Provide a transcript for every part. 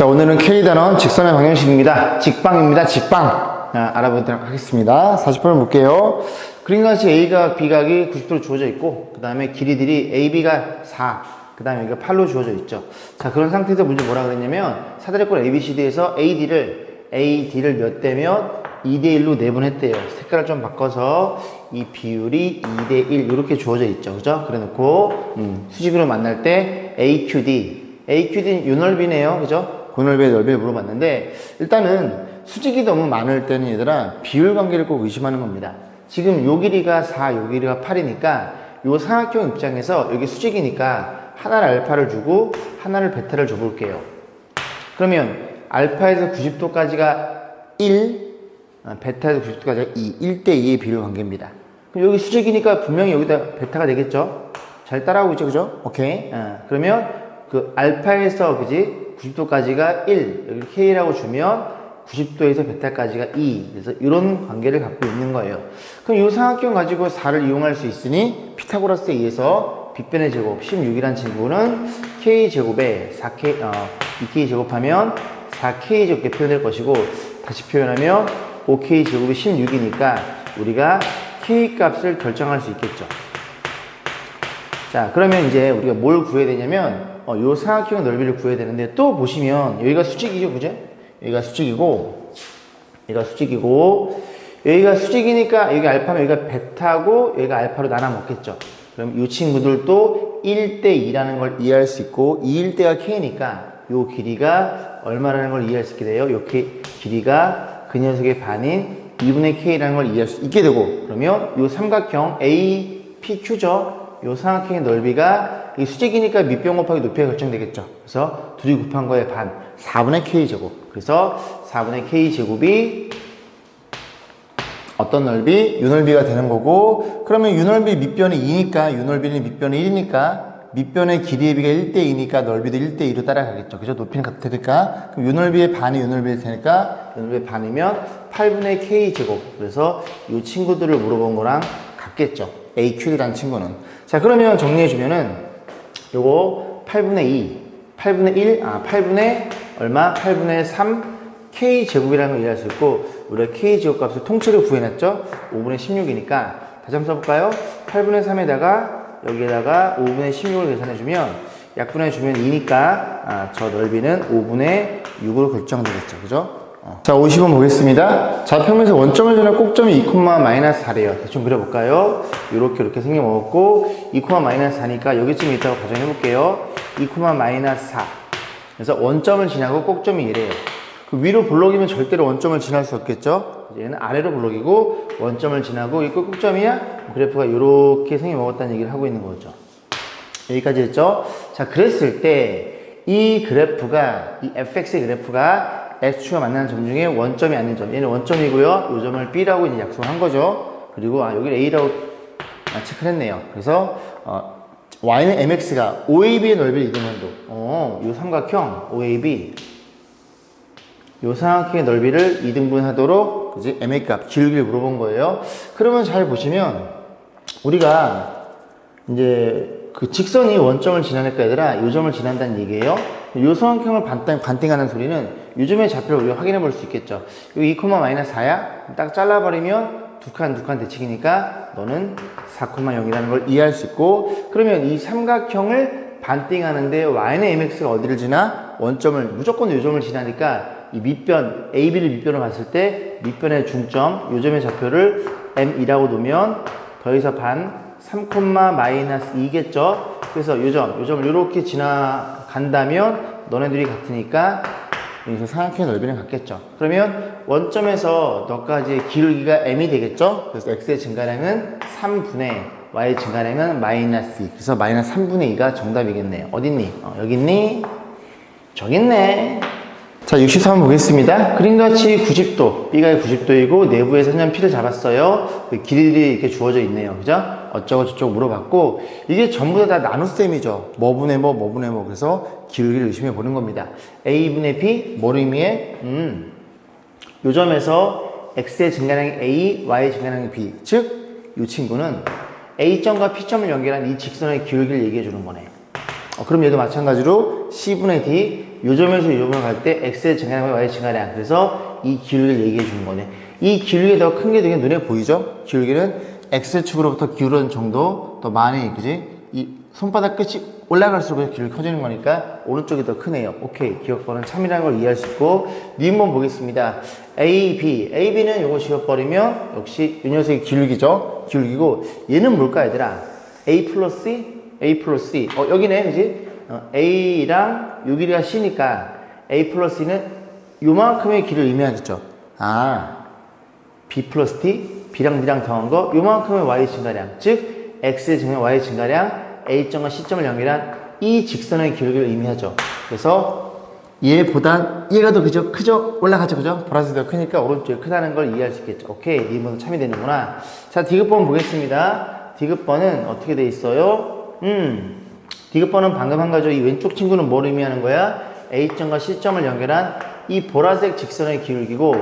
자, 오늘은 K단원 직선의 방정식입니다. 직방입니다. 직방. 알아보도록 하겠습니다. 40번을 볼게요. 그림같이 A각, B각이 90도로 주어져 있고, 그 다음에 길이들이 AB가 4, 그 다음에 여기가 8로 주어져 있죠. 자, 그런 상태에서 문제 뭐라 그랬냐면, 사다리꼴 ABCD에서 AD를 몇 대 몇? 2대1로 내분했대요. 색깔을 좀 바꿔서 이 비율이 2대1 이렇게 주어져 있죠. 그죠? 그래 놓고 수직으로 만날 때 AQD 요 넓이네요. 그죠? 그 넓이의 넓이를 물어봤는데, 일단은 수직이 너무 많을 때는 얘들아 비율 관계를 꼭 의심하는 겁니다. 지금 요 길이가 4, 요 길이가 8이니까 요 삼각형 입장에서 여기 수직이니까 하나를 알파를 주고 하나를 베타를 줘볼게요. 그러면 알파에서 90도까지가 1, 베타에서 90도까지가 2, 1대2의 비율 관계입니다. 그럼 여기 수직이니까 분명히 여기다 베타가 되겠죠? 잘 따라오고 있죠? 그죠? 오케이. 그러면 그 알파에서 그지? 90도까지가 1, 여기 K라고 주면 90도에서 베타까지가 2. 그래서 이런 관계를 갖고 있는 거예요. 그럼 이 삼각형 가지고 4를 이용할 수 있으니 피타고라스에 의해서 빗변의 제곱 16이란 친구는 K제곱에 4K, 2K 제곱하면 4K 제곱게 표현될 것이고, 다시 표현하면 5K 제곱이 16이니까 우리가 K 값을 결정할 수 있겠죠. 자, 그러면 이제 우리가 뭘 구해야 되냐면 요 삼각형 넓이를 구해야 되는데, 또 보시면 여기가 수직이죠, 그죠? 여기가 수직이고 여기가 수직이니까 여기 알파면 여기가 베타고 여기가 알파로 나눠 먹겠죠. 그럼 이 친구들도 1대2라는 걸 이해할 수 있고, 2일대가 K니까 요 길이가 얼마라는 걸 이해할 수 있게 돼요. 요 길이가 그 녀석의 반인 2분의 K라는 걸 이해할 수 있게 되고, 그러면 요 삼각형 APQ죠. 요 삼각형의 넓이가 이 수직이니까 밑변 곱하기 높이가 결정되겠죠. 그래서 둘이 곱한 거의 반, 4분의 K제곱. 그래서 4분의 K제곱이 어떤 넓이? 요 넓이가 되는 거고, 그러면 요 넓이 밑변이 2니까, 요 넓이는 밑변이 1이니까, 밑변의 길이의 비가 1대2니까 넓이도 1대2로 따라가겠죠. 그죠? 높이는 같으니까. 그럼 요 넓이의 반이 요 넓이일 테니까, 요 넓이의 반이면 8분의 K제곱. 그래서 요 친구들을 물어본 거랑 같겠죠. AQ라는 친구는. 자, 그러면 정리해주면은, 요거 8분의 2, 8분의 1, 8분의 얼마? 8분의 3 K제곱이라는 걸 이해할 수 있고, 우리가 K제곱 값을 통째로 구해놨죠? 5분의 16이니까 다시 한번 써볼까요? 8분의 3에다가 여기에다가 5분의 16을 계산해주면 약분해주면 2니까 저 넓이는 5분의 6으로 결정되겠죠. 그죠? 자, 50번 보겠습니다. 좌표면에서 원점을 지나 꼭점이 2, 마이너스 4래요. 대충 그려볼까요? 이렇게 생겨먹었고, 2, 마이너스 4니까 여기쯤에 있다고 가정해볼게요. 2, 마이너스 4. 그래서 원점을 지나고 꼭점이 이래요. 그 위로 블록이면 절대로 원점을 지날 수 없겠죠? 얘는 아래로 블록이고, 원점을 지나고, 이 꼭점이야? 그래프가 이렇게 생겨먹었다는 얘기를 하고 있는 거죠. 여기까지 했죠? 자, 그랬을 때, 이 그래프가, 이 fx의 그래프가 x축과 만나는 점 중에 원점이 아닌 점, 얘는 원점이고요. 이 점을 b라고 이제 약속을 한 거죠. 그리고 여기를 a라고 체크를 했네요. 그래서 y는 mx가 OAB의 넓이를 이등분도, 이 삼각형 OAB, 이 삼각형의 넓이를 이등분하도록 그지 m의 값 기울기를 물어본 거예요. 그러면 잘 보시면 우리가 이제 그 직선이 원점을 지나니까 얘들아 이 점을 지난다는 얘기예요. 이 삼각형을 반띵하는 소리는 이 점의 좌표를 우리가 확인해 볼 수 있겠죠. 이 2, 마이너스 4야? 딱 잘라버리면 두 칸 대칭이니까 너는 4,0이라는 걸 이해할 수 있고, 그러면 이 삼각형을 반띵하는데 y는 mx가 어디를 지나? 원점을 무조건 이 점을 지나니까 이 밑변 AB를 밑변으로 봤을 때 밑변의 중점 이 점의 좌표를 m2라고 놓으면 더해서 반 3, 마이너스 2겠죠. 그래서 이 점을 이렇게 지나간다면 너네들이 같으니까 여기서 삼각형의 넓이는 같겠죠. 그러면 원점에서 너까지의 기울기가 m이 되겠죠. 그래서 x의 증가량은 3분의 y의 증가량은 마이너스 2. 그래서 마이너스 3분의 2가 정답이겠네요. 어딨니? 여기 있니? 저기 있네. 자, 63번 보겠습니다. 그림같이 90도, B가 90도이고 내부에서 현 P를 잡았어요. 그 길이들이 이렇게 주어져 있네요. 그죠? 어쩌고 저쩌고 물어봤고, 이게 전부 다 나눗셈이죠. 뭐분의 뭐. 그래서 기울기를 의심해 보는 겁니다. A분의 B, 뭘 의미해? 요 점에서 X의 증가량이 A, Y의 증가량이 B. 즉, 이 친구는 A점과 P점을 연결한 이 직선의 기울기를 얘기해 주는 거네. 그럼 얘도 마찬가지로 C분의 D, 요 점에서 요 점으로 갈 때 x의 증가량과 y의 증가량. 그래서 이 기울기를 얘기해 주는 거네. 이 기울기 더 큰 게 되게 눈에 보이죠? 기울기는 x축으로부터 기울어진 정도 더 많이, 그지? 이 손바닥 끝이 올라갈수록 기울기 커지는 거니까 오른쪽이 더 크네요. 오케이. 기억번은 참이라는 걸 이해할 수 있고, 니은번 보겠습니다. AB는 요거 지워버리면 역시 이 녀석이 기울기죠? 기울기고, 얘는 뭘까, 얘들아? A 플러스 C? 여기네, 그지? A랑 요 길이가 C니까 A 플러스 C는 요만큼의 길을 의미하겠죠. B 플러스 T, B랑 D랑 더한 거, 요만큼의 Y 증가량, 즉 X의 증가량, Y의 증가량, A점과 C점을 연결한 이 직선의 기울기를 의미하죠. 그래서 얘보단 얘가 더 크죠? 올라가죠, 그죠? 보라색이 더 크니까 오른쪽이 크다는 걸 이해할 수 있겠죠. 오케이, 니은번도 참이 되는구나. 자, 디귿번 보겠습니다. 디귿번은 어떻게 돼 있어요? 디귿번은 방금 한 가지, 이 왼쪽 친구는 뭘 의미하는 거야? A점과 C점을 연결한 이 보라색 직선의 기울기고,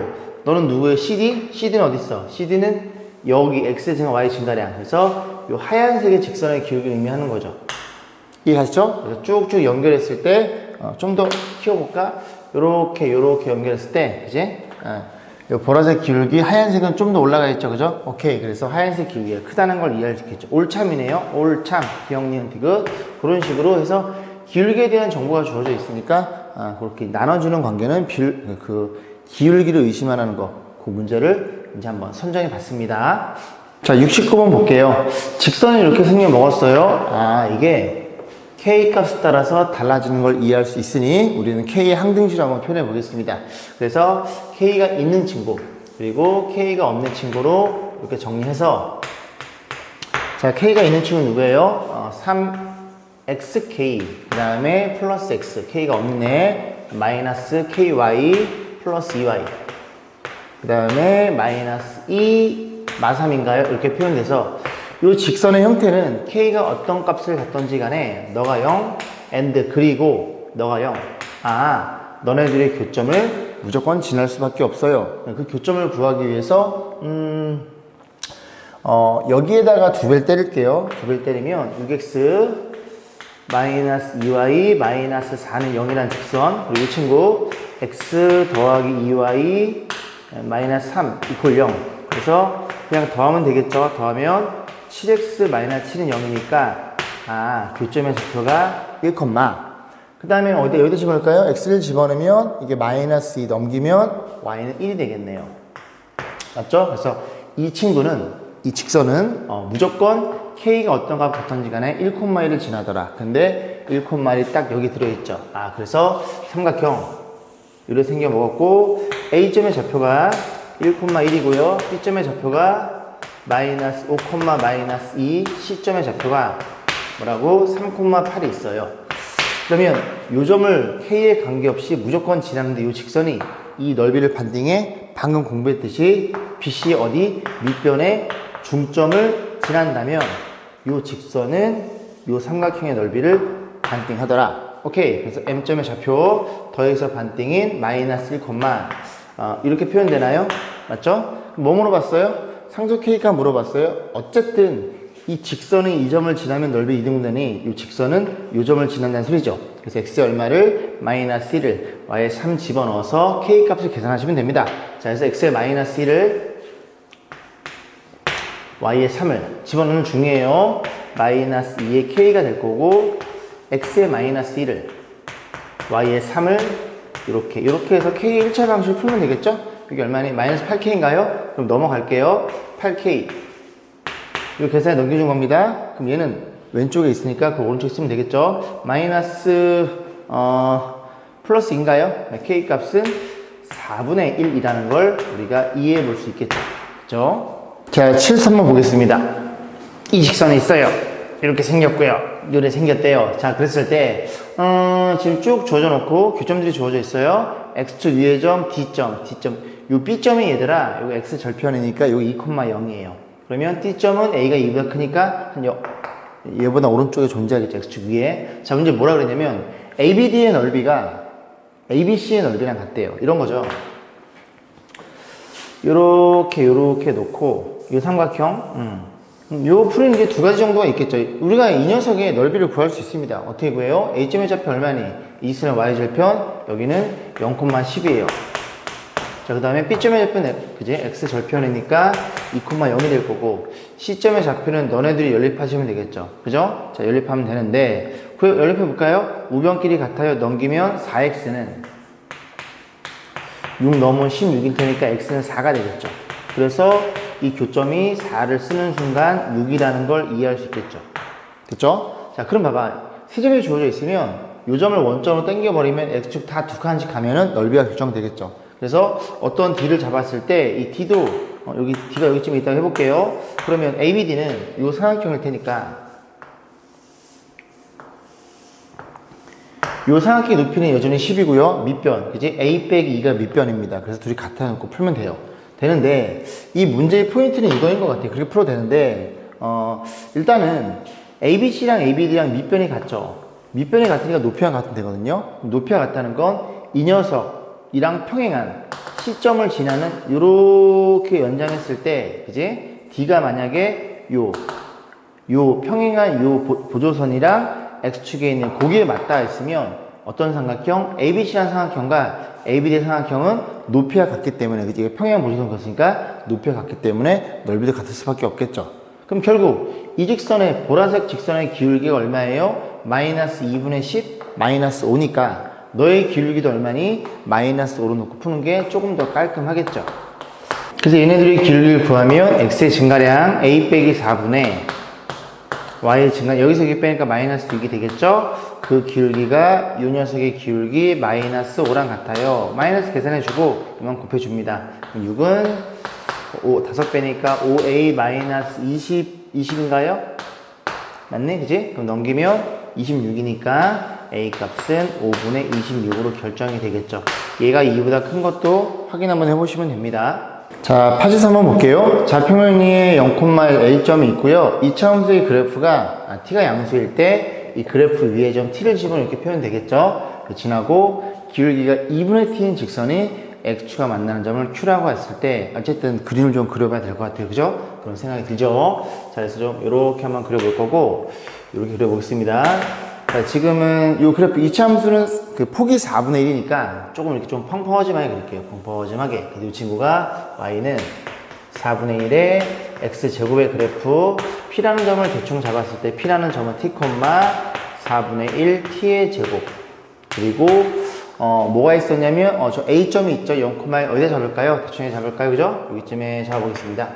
너는 누구의 CD? CD는 어디 있어? CD는 여기 X의 증가 Y의 증가량. 그래서 이 하얀색의 직선의 기울기를 의미하는 거죠. 이해가시죠? 그래서 쭉쭉 연결했을 때 좀 더 키워볼까? 요렇게 연결했을 때, 그지? 요 보라색 기울기, 하얀색은 좀 더 올라가 있죠, 그죠? 오케이. 그래서 하얀색 기울기가 크다는 걸 이해할 수 있겠죠. 올참이네요. 올참, 기억, 니은, 디귿. 그런 식으로 해서 기울기에 대한 정보가 주어져 있으니까 그렇게 나눠주는 관계는 기울기를 의심하는 거. 그 문제를 이제 한번 선정해 봤습니다. 자, 69번 볼게요. 직선이 이렇게 생겨 먹었어요. 이게 K 값에 따라서 달라지는 걸 이해할 수 있으니 우리는 K의 항등식으로 한번 표현해 보겠습니다. 그래서 K가 있는 친구, 그리고 K가 없는 친구로 이렇게 정리해서, 자, K가 있는 친구는 누구예요? 3xk, 그 다음에 플러스 x, K가 없는 애, 마이너스 ky 플러스 2y, 그 다음에 마이너스 2 마3인가요? 이렇게 표현돼서 이 직선의 형태는 K가 어떤 값을 갖던지 간에 너가 0, and 그리고 너가 0. 너네들의 교점을 무조건 지날 수밖에 없어요. 그 교점을 구하기 위해서 여기에다가 2배를 때릴게요. 2배를 때리면 6x 마이너스 2y 마이너스 4는 0이라는 직선, 그리고 이 친구 x 더하기 2y 마이너스 3 이퀄 0. 그래서 그냥 더하면 되겠죠. 더하면 7x 마이너스 7은 0이니까 교점의 좌표가 1, 그 다음에 여기다 집어넣을까요? x를 집어넣으면 이게 마이너스 2 넘기면 y는 1이 되겠네요. 맞죠? 그래서 이 친구는, 이 직선은 무조건 k가 어떤 값 같은지 간에 1,1을 지나더라. 근데 1,1이 딱 여기 들어있죠. 그래서 삼각형 이렇게 생겨 먹었고, A점의 좌표가 1,1이고요. B점의 좌표가 마이너스 5, 마이너스 2, C점의 좌표가 뭐라고? 3,8이 있어요. 그러면 요 점을 K에 관계없이 무조건 지나는데 이 직선이 이 넓이를 반딩해 방금 공부했듯이 BC 어디? 밑변의 중점을 지난다면 이 직선은 이 삼각형의 넓이를 반딩하더라. 오케이. 그래서 M점의 좌표 더해서 반딩인 마이너스 1, 이렇게 표현되나요? 맞죠? 뭐 물어봤어요? 상수 K가 물어봤어요. 어쨌든 이 직선이 이 점을 지나면 넓이 이동되니 이 직선은 이 점을 지난다는 소리죠. 그래서 X의 얼마를? 마이너스 1을 Y에 3 집어넣어서 K 값을 계산하시면 됩니다. 자, 그래서 X의 마이너스 1을 Y에 3을 집어넣는 중이에요. 마이너스 2의 K가 될 거고, X의 마이너스 1을 Y에 3을 이렇게 해서 K의 1차 방식을 풀면 되겠죠? 이게 얼마니? 마이너스 8K인가요? 그럼 넘어갈게요. 8K. 이거 계산에 넘겨준 겁니다. 그럼 얘는 왼쪽에 있으니까 그 오른쪽에 쓰면 되겠죠? 마이너스, 플러스인가요? K 값은 4분의 1이라는 걸 우리가 이해해 볼 수 있겠죠? 그죠? 자, 7,3번 보겠습니다. 이 직선이 있어요. 이렇게 생겼고요. 이렇게 생겼대요. 자, 그랬을 때, 지금 쭉 주어져 놓고 교점들이 주어져 있어요. X축 위의 점, D점. 요 B점이 얘들아, 요거 X 절편이니까 요거 2,0이에요. 그러면 D점은 A가 2보다 크니까 얘보다 오른쪽에 존재하겠죠. X축 위에. 자, 문제 뭐라 그랬냐면 ABD의 넓이가 ABC의 넓이랑 같대요. 이런 거죠. 요렇게 놓고 이 삼각형 요거 푸는 게 두 가지 정도가 있겠죠. 우리가 이 녀석의 넓이를 구할 수 있습니다. 어떻게 구해요? A점의 좌표 얼마니? 이승의 Y절편, 여기는 0,10이에요. 자, 그 다음에 B점의 좌표는 그지? X절편이니까 2,0이 될 거고, C점의 좌표는 너네들이 연립하시면 되겠죠. 그죠? 자, 연립하면 되는데, 연립해 볼까요? 우변끼리 같아요. 넘기면 4X는 6 넘으면 16일 테니까 X는 4가 되겠죠. 그래서 이 교점이 4를 쓰는 순간 6이라는 걸 이해할 수 있겠죠. 됐죠? 자, 그럼 봐봐. 세 점이 주어져 있으면 이 점을 원점으로 당겨버리면 X축 다 두 칸씩 가면은 넓이가 결정되겠죠. 그래서 어떤 D를 잡았을 때 이 D도 여기 D가 여기쯤에 있다고 해볼게요. 그러면 ABD는 이 삼각형일 테니까 이 삼각형의 높이는 여전히 10이고요. 밑변, 그지? A 빼기 2가 밑변입니다. 그래서 둘이 같아 놓고 풀면 돼요. 되는데 이 문제의 포인트는 이거인 것 같아요. 그렇게 풀어도 되는데 일단은 ABC랑 ABD랑 밑변이 같죠. 밑변이 같으니까 높이가 같으면 되거든요. 높이가 같다는 건 이 녀석이랑 평행한 C점을 지나는 요렇게 연장했을 때 그지? D가 만약에 요 평행한 요 보조선이랑 X축에 있는 고기에 맞닿아 있으면 어떤 삼각형? ABC라는 삼각형과 ABD 삼각형은 높이가 같기 때문에 그치? 평행한 보조선 그었으니까 높이가 같기 때문에 넓이도 같을 수밖에 없겠죠. 그럼 결국 이 직선의 보라색 직선의 기울기가 얼마예요? 마이너스 2분의 10 마이너스 5니까 너의 기울기도 얼마니? 마이너스 5로 놓고 푸는 게 조금 더 깔끔하겠죠. 그래서 얘네들의 기울기를 구하면 X의 증가량 A 빼기 4분의 Y의 증가, 여기서 여기 빼니까 마이너스 6이 되겠죠? 그 기울기가 이 녀석의 기울기 마이너스 5랑 같아요. 마이너스 계산해주고 이만 곱해줍니다. 6은 5 빼니까 5A 마이너스 20인가요? 맞네? 그지? 그럼 넘기면 26이니까 A 값은 5분의 26으로 결정이 되겠죠. 얘가 2보다 큰 것도 확인 한번 해보시면 됩니다. 자, 파지서 한번 볼게요. 좌표면 위에 0,L점이 있고요. 이차함수의 그래프가 t가 양수일 때 이 그래프 위에 점 t를 집어넣으면 이렇게 표현되겠죠. 지나고 기울기가 2분의 t인 직선이 x축과 만나는 점을 q라고 했을 때 어쨌든 그림을 좀 그려봐야 될 것 같아요. 그죠? 그런 생각이 들죠. 자, 그래서 좀 이렇게 한번 그려볼 거고 이렇게 그려보겠습니다. 자, 지금은 이 그래프 이차함수는 그 폭이 4분의 1이니까 조금 이렇게 좀 펑펑하지하게 그릴게요. 펑펑하지하게. 이 친구가 y는 4분의 1의 x제곱의 그래프 p라는 점을 대충 잡았을 때 p라는 점은 t, 4분의 1 t의 제곱. 그리고 뭐가 있었냐면 저 a점이 있죠. 0,1 어디다 잡을까요? 대충 잡을까요? 그죠? 여기쯤에 잡아보겠습니다.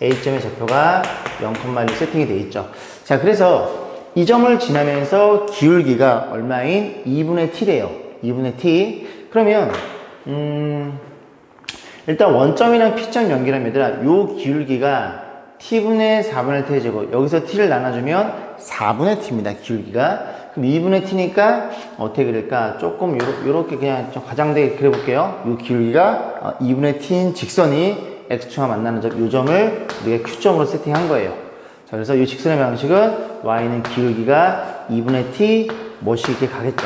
a점의 좌표가 0,1로 세팅이 되어 있죠. 자, 그래서 이 점을 지나면서 기울기가 얼마인 2분의 t래요. 2분의 t. 그러면 일단 원점이랑 p점 연결하면 얘들아 요 기울기가 t분의 4분의 t의 제곱. 여기서 t를 나눠주면 4분의 t입니다. 기울기가. 그럼 2분의 t니까 어떻게 그릴까? 조금 요렇게 그냥 좀 과장되게 그려볼게요. 요 기울기가 2분의 t인 직선이 x축과 만나는 점, 요 점을 우리가 q점으로 세팅한 거예요. 자, 그래서 이 직선의 방식은 y는 기울기가 2분의 t 뭐시 이렇게 가겠죠.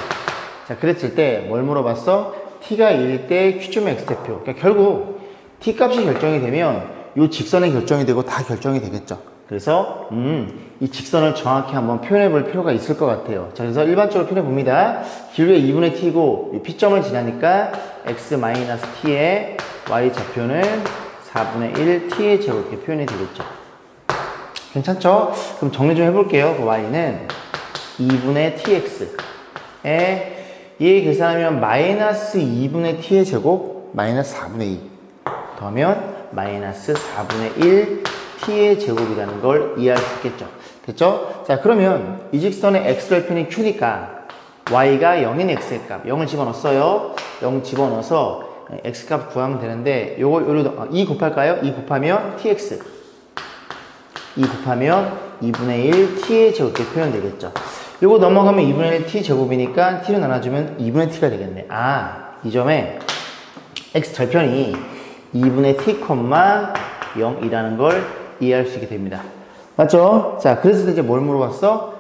자, 그랬을 때 뭘 물어봤어? t가 1일 때 q점의 x대표. 그러니까 결국 t 값이 결정이 되면 이 직선이 결정이 되고 다 결정이 되겠죠. 그래서 이 직선을 정확히 한번 표현해 볼 필요가 있을 것 같아요. 자, 그래서 일반적으로 표현해 봅니다. 기울기가 2분의 t고 이 p점을 지나니까 x-t의 y 좌표는 4분의 1 t의 제곱 이렇게 표현이 되겠죠. 괜찮죠? 그럼 정리 좀 해볼게요. 그 y는 2분의 tx에 얘 계산하면 마이너스 2분의 t의 제곱 마이너스 4분의 2 더하면 마이너스 4분의 1 t의 제곱이라는 걸 이해할 수 있겠죠. 됐죠? 자, 그러면 이 직선의 x절편이 q니까 y가 0인 x의 값 0을 집어넣었어요. 0 집어넣어서 x값 구하면 되는데 요거 2 곱할까요? 2 곱하면 tx 2 곱하면 2분의 1 t의 제곱 이렇게 표현되겠죠. 요거 넘어가면 2분의 1 t 제곱이니까 t로 나눠주면 2분의 t가 되겠네. 이 점에 x절편이 2분의 t, 0이라는 걸 이해할 수 있게 됩니다. 맞죠? 자, 그래서 이제 뭘 물어봤어?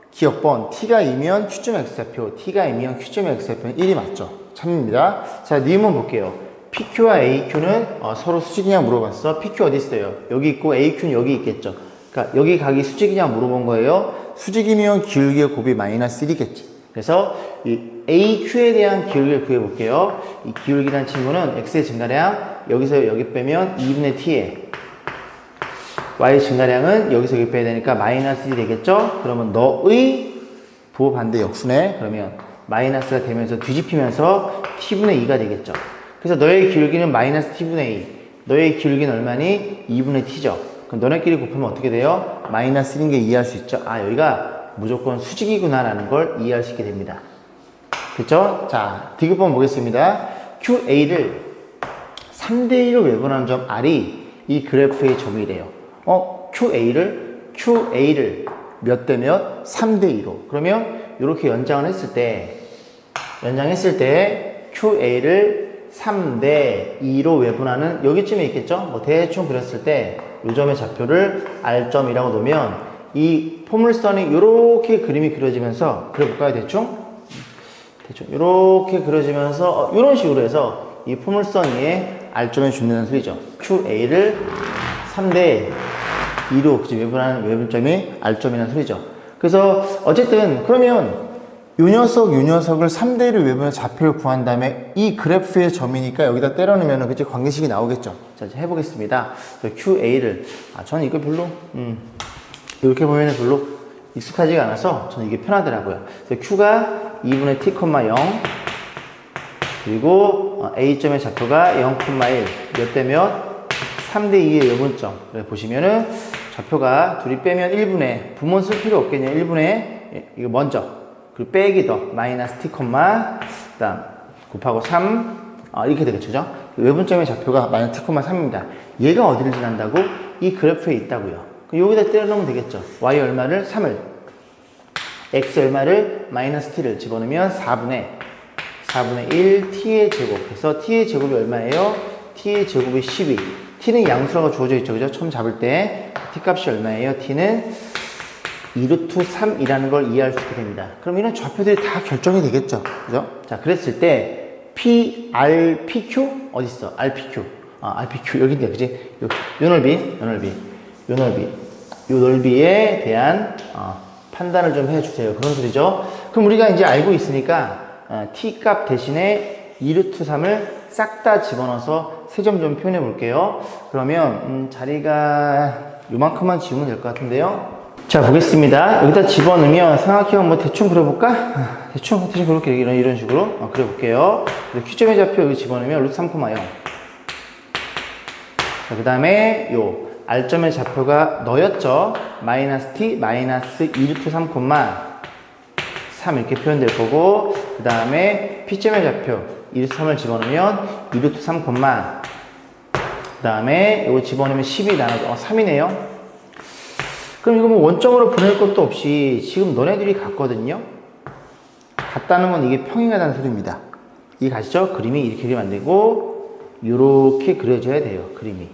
기억번. t가 2면 q점 x좌표, t가 2면 q점 x좌표는 1이 맞죠? 참입니다. 자, 니은 볼게요. PQ와 AQ는 서로 수직이냐 물어봤어. PQ 어디 있어요? 여기 있고 AQ는 여기 있겠죠. 그러니까 여기 각이 수직이냐 물어본 거예요. 수직이면 기울기의 곱이 마이너스 1이겠지. 그래서 이 AQ에 대한 기울기를 구해볼게요. 이 기울기라는 친구는 X의 증가량, 여기서 여기 빼면 2분의 T에 Y의 증가량은 여기서 여기 빼야 되니까 마이너스 1이 되겠죠? 그러면 너의 부호 반대 역수네. 그러면 마이너스가 되면서 뒤집히면서 T분의 2가 되겠죠. 그래서 너의 기울기는 마이너스 T분의 2. 너의 기울기는 얼마니? 2분의 T죠. 그럼 너네끼리 곱하면 어떻게 돼요? 마이너스 1인 게 이해할 수 있죠. 아, 여기가 무조건 수직이구나 라는 걸 이해할 수 있게 됩니다. 됐죠? 자, 디귿번 보겠습니다. QA를 3대1로 외분하는 점 R이 이 그래프의 점이래요. QA를 몇 대 몇? 3대2로. 그러면 이렇게 연장했을 때 QA를 3대2로 외분하는 여기쯤에 있겠죠? 뭐 대충 그렸을 때 이 점의 좌표를 R점이라고 놓으면 이 포물선이 이렇게 그림이 그려지면서 그려볼까요? 대충 이렇게 그려지면서 이런 식으로 해서 이 포물선 위에 R점에 준다는 소리죠. QA를 3대2로 외분하는 외분점이 R점이라는 소리죠. 그래서 어쨌든 그러면 요 녀석을 3대1로 외분해서 좌표를 구한 다음에 이 그래프의 점이니까 여기다 때려 넣으면 그치 관계식이 나오겠죠. 자, 이제 해보겠습니다. QA를 저는 이거 별로 이렇게 보면은 별로 익숙하지가 않아서 저는 이게 편하더라고요. 그래서 Q가 2분의 T, 0 그리고 A점의 좌표가 0,1 몇 대 몇? 3대2의 외분점. 그래 보시면은 좌표가 둘이 빼면 1분의 부모는 쓸 필요 없겠네요. 1분의 이거 먼저 그리고 빼기 더 마이너스 T, 그다음 곱하고 3 이렇게 되겠죠. 그죠? 외분점의 좌표가 마이너스 T, 3입니다. 얘가 어디를 지난다고? 이 그래프에 있다고요. 여기다 때려 넣으면 되겠죠. Y 얼마를? 3을 X 얼마를? 마이너스 T를 집어넣으면 4분의 1 T의 제곱. 그래서 T의 제곱이 얼마예요? T의 제곱이 12. T는 양수라고 주어져 있죠. 그죠? 처음 잡을 때 T 값이 얼마예요? T는 2루트 3이라는 걸 이해할 수 있게 됩니다. 그럼 이런 좌표들이 다 결정이 되겠죠. 그죠? 자, 그랬을 때 P, R, PQ 어딨어? RPQ. RPQ 여기인데, 그지? 요 넓이에 대한 판단을 좀 해주세요. 그런 소리죠. 그럼 우리가 이제 알고 있으니까 T 값 대신에 2루트 3을 싹 다 집어넣어서 세 점 좀 표현해 볼게요. 그러면 자리가 요만큼만 지우면 될 것 같은데요. 자, 보겠습니다. 여기다 집어넣으면 삼각형 뭐 대충 그려볼까? 대충 그렇게 이런 식으로 그려볼게요. Q점의 좌표 여기 집어넣으면 루트 3,0. 자, 그 다음에 요 R점의 좌표가 너였죠? 마이너스 T, 마이너스 2루트 3,3 이렇게 표현될 거고, 그 다음에 P점의 좌표 2루트 3을 집어넣으면 2루트 3, 그 다음에 이거 집어넣으면 10이 나눠져 3이네요. 그럼 이거 뭐 원점으로 보낼 것도 없이 지금 너네들이 같거든요. 같다는 건 이게 평행하다는 소리입니다. 이해 가시죠? 그림이 이렇게 그리면 안 되고 이렇게 그려져야 돼요. 그림이.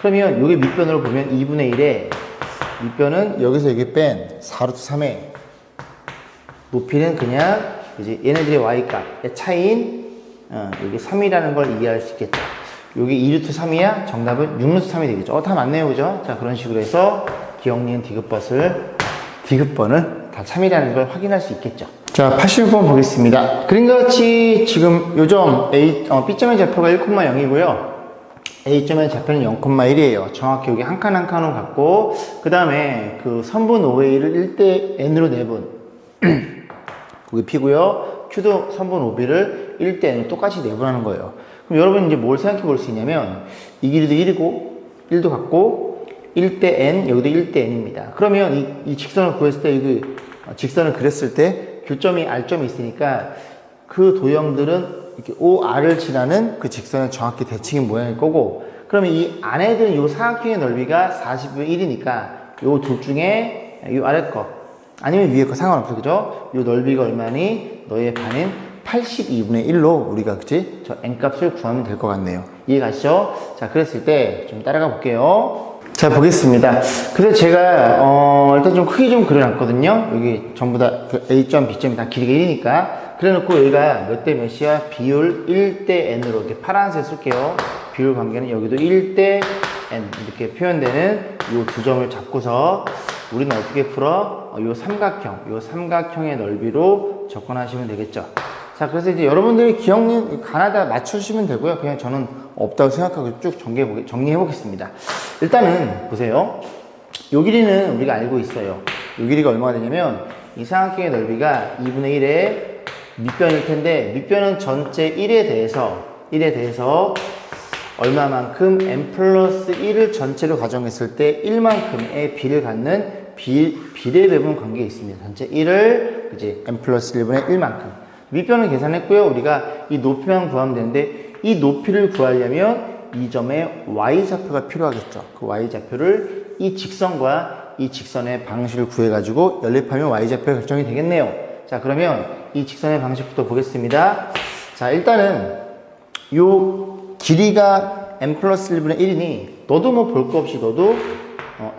그러면 이게 밑변으로 보면 2분의 1에 밑변은 여기서 여기 뺀 4루트 3에 높이는 그냥 이제 얘네들의 y값의 차이인 여기 3이라는 걸 이해할 수 있겠죠. 여기 2루트 3이야? 정답은 6루트 3이 되겠죠. 다 맞네요. 그죠? 자, 그런 식으로 해서 기억, 니은, 디귿번을 다 3이라는 걸 확인할 수 있겠죠. 자, 86번 보겠습니다. 그림과 같이 지금 요점 B점의 좌표가 1,0이고요. A점의 좌표는 0,1이에요. 정확히 여기 한 칸 한 칸으로 갖고, 그 다음에 그 선분 OA를 1대 N으로 내분. 거기 P고요. Q도 선분 OB를 1대 N으로 똑같이 내분하는 거예요. 그럼 여러분 이제 뭘 생각해 볼 수 있냐면, 이 길이도 1이고, 1도 같고, 1대 N, 여기도 1대 N입니다. 그러면 이 직선을 구했을 때, 여기 직선을 그렸을 때, 교점이 R점이 있으니까, 그 도형들은 이렇게 OR을 지나는 그 직선의 정확히 대칭인 모양일 거고, 그러면 이 안에 드는 이 사각형의 넓이가 40분의 1이니까, 요 둘 중에, 요 아래 거, 아니면 위에 거 상관없어. 그죠? 요 넓이가 얼마니? 너의 반인 82분의 1로 우리가 그치? 저 n값을 구하면 될 것 같네요. 이해 가시죠? 자, 그랬을 때 좀 따라가 볼게요. 자, 보겠습니다. 그래서 제가 일단 좀 크게 좀 그려놨거든요. 여기 전부 다 그 A점, B점이 다 길이가 1이니까 그래놓고 여기가 몇 대 몇이야? 비율 1대 N으로 이렇게 파란색 쓸게요. 비율 관계는 여기도 1대 n 이렇게 표현되는 이 두 점을 잡고서 우리는 어떻게 풀어? 이 삼각형의 넓이로 접근하시면 되겠죠. 자, 그래서 이제 여러분들이 기억력 가나다 맞추시면 되고요. 그냥 저는 없다고 생각하고 쭉 정리해 보겠습니다. 일단은 보세요. 요 길이는 우리가 알고 있어요. 요 길이가 얼마가 되냐면 이 삼각형의 넓이가 2분의 1의 밑변일 텐데, 밑변은 전체 1에 대해서 얼마만큼 n 플러스 1을 전체로 가정했을 때 1만큼의 비를 갖는 비례배분 관계가 있습니다. 전체 1을 그지 n 플러스 1분의 1만큼. 밑변을 계산했고요. 우리가 이 높이만 구하면 되는데, 이 높이를 구하려면 이 점의 y좌표가 필요하겠죠. 그 y좌표를 이 직선과 이 직선의 방식을 구해가지고 연립하면 y좌표가 결정이 되겠네요. 자, 그러면 이 직선의 방식부터 보겠습니다. 자, 일단은 요 길이가 n 플러스 1분의 1이니 너도 뭐 볼 거 없이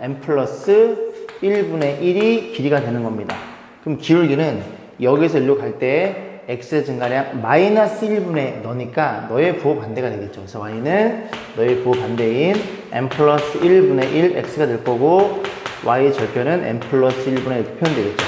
n 플러스 1분의 1이 길이가 되는 겁니다. 그럼 기울기는 여기서 일로 갈 때 x의 증가량 마이너스 1분의 너니까 너의 부호 반대가 되겠죠. 그래서 y는 너의 부호 반대인 n 플러스 1분의 1 x가 될 거고, y 절편은 n 플러스 1분의 1 표현되겠죠.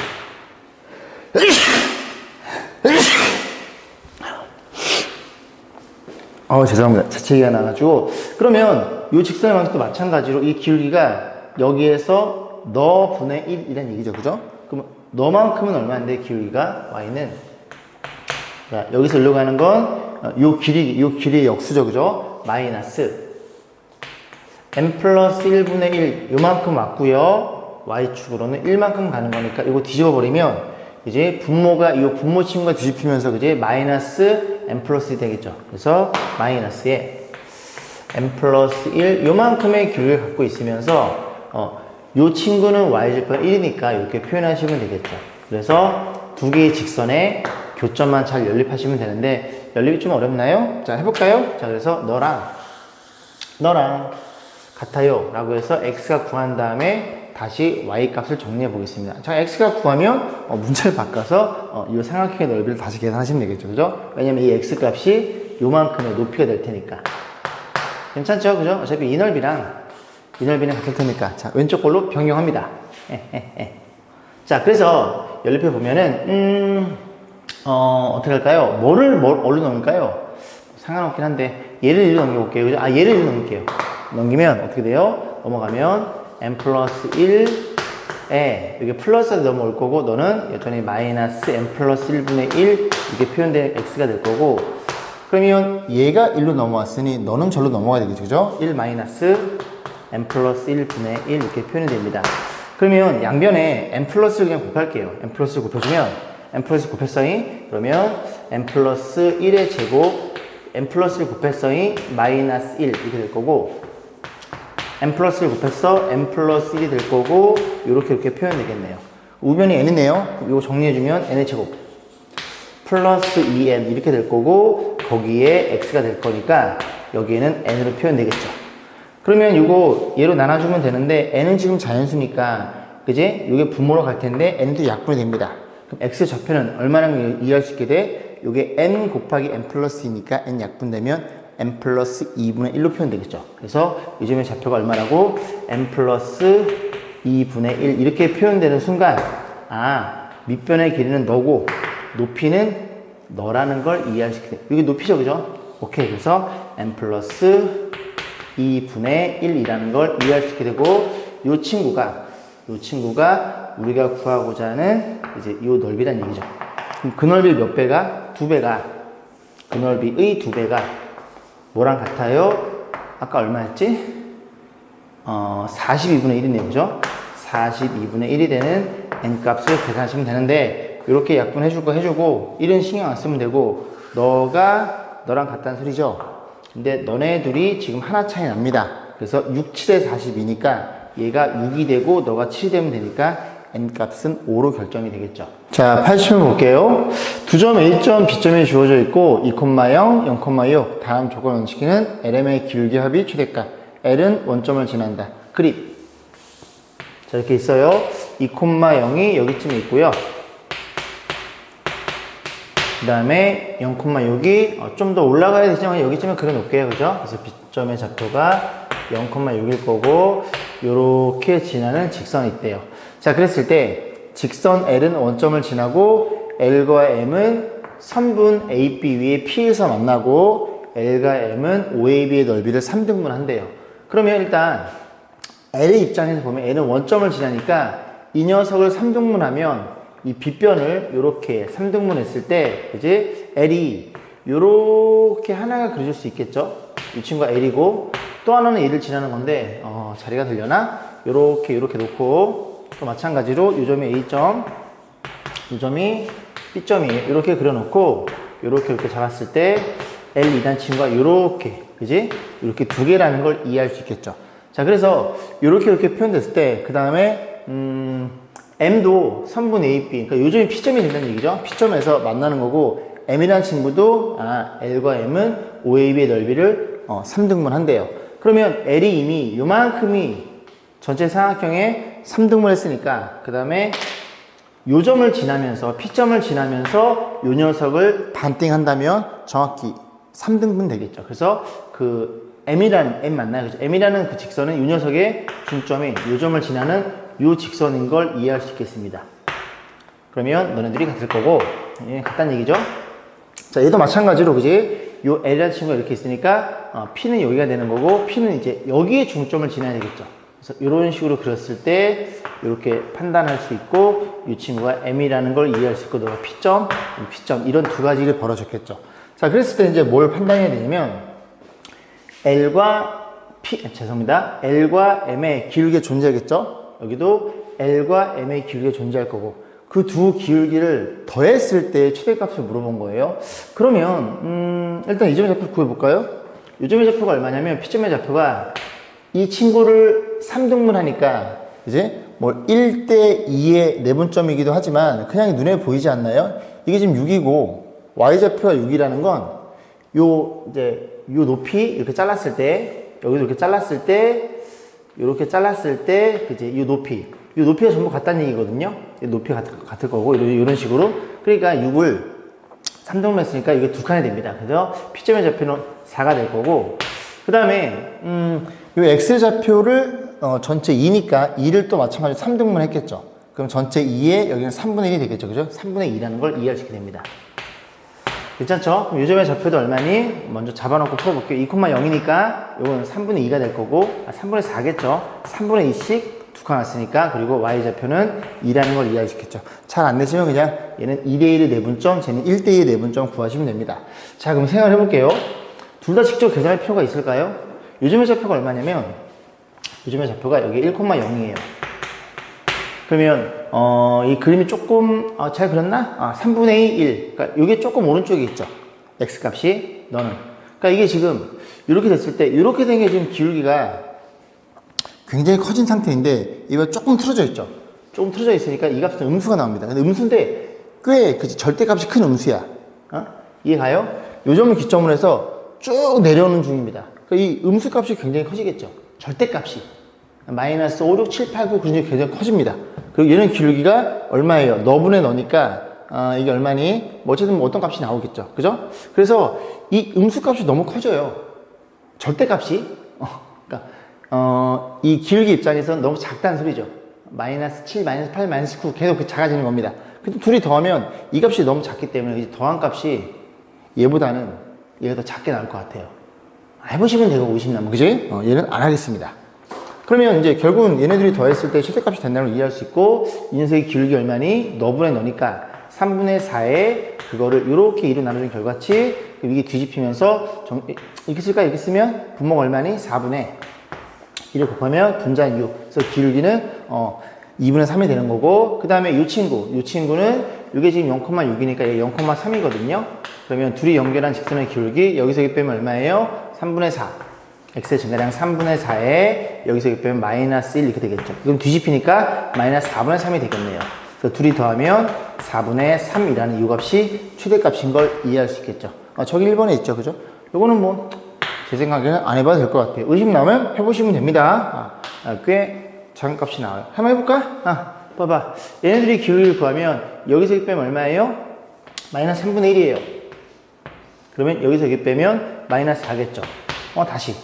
죄송합니다. 자체기가 나가지고. 그러면 이 직선의 방식도 마찬가지로 이 기울기가 여기에서 너 분의 1이라는 얘기죠. 그죠? 그럼 너만큼은 얼마인데 기울기가 y는, 자, 여기서 일로 가는 건 요 길이의 역수죠. 그죠? 마이너스 n 플러스 1분의 1 요만큼 왔고요. y축으로는 1만큼 가는 거니까 이거 뒤집어 버리면 이제 분모가 이 분모 친구가 뒤집히면서 그지 마이너스 n 플러스 1 되겠죠. 그래서 마이너스에 n 플러스 1 요만큼의 기울기를 갖고 있으면서 요 친구는 y좌표가 1이니까 이렇게 표현하시면 되겠죠. 그래서 두 개의 직선의 교점만 잘 연립하시면 되는데, 연립이 좀 어렵나요? 자, 해볼까요? 자, 그래서 너랑 같아요 라고 해서 x가 구한 다음에 다시 y 값을 정리해 보겠습니다. 자, x가 구하면 문자를 바꿔서 이 삼각형의 넓이를 다시 계산하시면 되겠죠. 그죠? 왜냐면 이 x 값이 요만큼의 높이가 될 테니까. 괜찮죠? 그죠? 어차피 이 넓이랑 같을 테니까. 자, 왼쪽 걸로 변경합니다. 자, 그래서 연립해 보면은 어떻게 할까요? 어디로 넣을까요? 상관없긴 한데 얘를 1로 넘겨볼게요. 그죠? 얘를 1로 넘길게요. 넘기면 어떻게 돼요? 넘어가면 n 플러스 1에 여기 플러스가 넘어올 거고, 너는 여전히 마이너스 n 플러스 1분의 1 이렇게 표현된 x가 될 거고, 그러면 얘가 1로 넘어왔으니 너는 절로 넘어가야 되겠죠. 그죠? 1 마이너스 n 플러스 1분의 1 이렇게 표현이 됩니다. 그러면 양변에 n 플러스를 그냥 곱할게요. n 플러스를 곱해주면 n 플러스 곱했어요. 그러면 n 플러스 1의 제곱, n 플러스를 곱했어요. 마이너스 1 이렇게 될 거고, n 플러스를 곱했어. n 플러스 1이 될 거고, 이렇게 표현되겠네요. 우변이 n이네요. 이거 정리해주면 n의 제곱 플러스 2n 이렇게 될 거고, 거기에 x가 될 거니까 여기에는 n으로 표현되겠죠. 그러면 이거 얘로 나눠주면 되는데, n은 지금 자연수니까 그지? 이게 분모로 갈 텐데 n도 약분이 됩니다. 그럼 x 좌표는 얼마나 이해할 수 있게 돼? 이게 n 곱하기 n 플러스 2니까 n 약분되면 n 플러스 2분의 1로 표현되겠죠. 그래서 요즘에 좌표가 얼마라고? n 플러스 2분의 1 이렇게 표현되는 순간, 밑변의 길이는 너고 높이는 너라는 걸 이해할 수 있게 돼. 이게 높이죠. 그죠? 오케이. 그래서 n 플러스 2분의 1이라는 걸 이해할 수 있게 되고, 요 친구가 우리가 구하고자 하는 이제 이 넓이란 얘기죠. 그럼 그 넓이 몇 배가? 2배가, 그 넓이의 2배가 뭐랑 같아요? 아까 얼마였지? 42분의 1이네요. 그죠? 42분의 1이 되는 n 값을 계산하시면 되는데, 이렇게 약분해줄 거 해주고 1은 신경 안 쓰면 되고, 너랑 같다는 소리죠. 근데 너네 둘이 지금 하나 차이 납니다. 그래서 6, 7에 42니까 얘가 6이 되고 너가 7이 되면 되니까 n 값은 5로 결정이 되겠죠. 자, 80을 볼게요. 두 점 A점, B점이 주어져 있고 2,0, 0,6 다음 조건 원칙은 LM의 기울기 합이 최대값. L은 원점을 지난다. 그립. 자, 이렇게 있어요. 2,0이 여기쯤에 있고요. 그 다음에 0,6이 좀 더 올라가야 되지만 여기쯤에 그려놓을게요. 그죠? 그래서 B점의 좌표가 0,6일 거고 요렇게 지나는 직선이 있대요. 자, 그랬을 때 직선 L은 원점을 지나고 L과 M은 선분 AB 위에 P에서 만나고 L과 M은 OAB의 넓이를 3등분 한대요. 그러면 일단 L의 입장에서 보면 L은 원점을 지나니까 이 녀석을 3등분하면 이 빗변을 이렇게 3등분 했을 때 이제 L이 이렇게 하나가 그려질 수 있겠죠. 이 친구가 L이고 또 하나는 얘를 지나는 건데 자리가 들려나? 이렇게 놓고 또 마찬가지로 이 점이 A점, 이 점이 B점이에요. 이렇게 그려놓고 이렇게 잡았을 때 L 2단 친구가 이렇게 그지? 이렇게 두 개라는 걸 이해할 수 있겠죠. 자, 그래서 이렇게 표현됐을 때 그 다음에 M도 선분 AB, 그러니까 요점이 P점이 된다는 얘기죠. P점에서 만나는 거고 M이라는 친구도 L과 M은 OAB의 넓이를 3등분 한대요. 그러면 L이 이미 요만큼이 전체 삼각형에 3등분 했으니까 그 다음에 요점을 지나면서 P점을 지나면서 요 녀석을 반띵 한다면 정확히 3등분 되겠죠. 그래서 그 M이라는 M 맞나요? 그죠? M이라는 그 직선은 요 녀석의 중점이 요점을 지나는 요 직선인 걸 이해할 수 있겠습니다. 그러면 너네들이 같을 거고 같다는 얘기죠. 자, 얘도 마찬가지로 그지? 요 L이라는 친구가 이렇게 있으니까 P는 여기가 되는 거고 P는 이제 여기에 중점을 지나야 되겠죠. 그래서 이런 식으로 그렸을 때 이렇게 판단할 수 있고 이 친구가 M이라는 걸 이해할 수 있고 너가 P점, P점 이런 두 가지를 벌어줬겠죠. 자, 그랬을 때 이제 뭘 판단해야 되냐면 L과 M의 기울기가 존재하겠죠. 여기도 L과 M의 기울기가 존재할 거고 그 두 기울기를 더했을 때 최대값을 물어본 거예요. 그러면 일단 이 점의 좌표를 구해볼까요? 이 점의 좌표가 얼마냐면 P점의 좌표가 이 친구를 3등분 하니까 이제 뭐 1대 2의 내분점이기도 하지만 그냥 눈에 보이지 않나요? 이게 지금 6이고 y좌표가 6이라는 건 요 높이 이렇게 잘랐을 때 여기도 이렇게 잘랐을 때 이렇게 잘랐을 때 이제 요 높이가 전부 같다는 얘기거든요. 높이가 같을 거고 이런 식으로 그러니까 6을 3등분 했으니까 이게 두 칸이 됩니다. 그래서 P점의 좌표는 4가 될 거고 그 다음에 요 X의 좌표를 전체 2니까 2를 또 마찬가지로 3등분 했겠죠. 그럼 전체 2에 여기는 3분의 1이 되겠죠. 그죠? 3분의 2라는 걸 이해할 수 있게 됩니다. 괜찮죠? 그럼 요점의 좌표도 얼마니? 먼저 잡아놓고 풀어볼게요. 2,0이니까 요거는 3분의 2가 될 거고 3분의 4겠죠? 3분의 2씩 두 칸 왔으니까 그리고 y좌표는 2라는 걸 이해할 수 있겠죠. 잘 안 되시면 그냥 얘는 2대1의 내분점, 쟤는 1대2의 내분점 구하시면 됩니다. 자, 그럼 생각을 해볼게요. 둘 다 직접 계산할 필요가 있을까요? 요점의 좌표가 얼마냐면 요점의 좌표가 여기 1,0이에요. 그러면 이 그림이 조금 잘 그렸나? 3분의 1. 그러니까 이게 조금 오른쪽에 있죠. x 값이 너는. 그러니까 이게 지금 이렇게 됐을 때 이렇게 된 게 지금 기울기가 굉장히 커진 상태인데 이거 조금 틀어져 있죠. 조금 틀어져 있으니까 이 값은 음수가 나옵니다. 근데 음수인데 꽤 절대값이 큰 음수야. 이해 가요? 요 점을 기점으로 해서 쭉 내려오는 중입니다. 그러니까 이 음수 값이 굉장히 커지겠죠. 절대값이. 마이너스 5, 6, 7, 8, 9 그런 식으로 굉장히 커집니다. 그리고 얘는 기울기가 얼마예요? 너분의 너니까 이게 얼마니? 뭐 어쨌든 뭐 어떤 값이 나오겠죠. 그죠? 그래서 이 음수 값이 너무 커져요. 절대값이. 그러니까 이 기울기 입장에서는 너무 작다는 소리죠. 마이너스 7, 마이너스 8, 마이너스 9 계속 작아지는 겁니다. 근데 둘이 더하면 이 값이 너무 작기 때문에 이제 더한 값이 얘보다는 얘가 더 작게 나올 것 같아요. 해보시면 되고 50 나면 그지? 얘는 안 하겠습니다. 그러면 이제 결국은 얘네들이 더했을 때 최대값이 된다는 걸 이해할 수 있고 이 녀석의 기울기 얼마니? 너분의 너니까 3분의 4에 그거를 이렇게 2로 나누는 결과치 이게 뒤집히면서 이렇게 쓸까? 이렇게 쓰면 분모가 얼마니? 4분의 1을 곱하면 분자 6. 그래서 기울기는 2분의 3이 되는 거고 그 다음에 이 친구는 이게 지금 0,6이니까 얘 0,3이거든요. 그러면 둘이 연결한 직선의 기울기 여기서 여기 빼면 얼마예요? 3분의 4. x의 증가량 3분의 4에 여기서 여기 빼면 마이너스 1 이렇게 되겠죠. 그럼 뒤집히니까 마이너스 4분의 3이 되겠네요. 그래서 둘이 더하면 4분의 3이라는 이 값이 최대값인 걸 이해할 수 있겠죠. 저기 1번에 있죠. 그죠? 요거는 뭐 제 생각에는 안 해봐도 될 것 같아요. 의심 나오면 해보시면 됩니다. 꽤 작은 값이 나와요. 한번 해볼까? 봐봐. 얘네들이 기울기를 구하면 여기서 여기 빼면 얼마예요? 마이너스 3분의 1이에요. 그러면 여기서 여기 빼면 마이너스 4겠죠. 다시.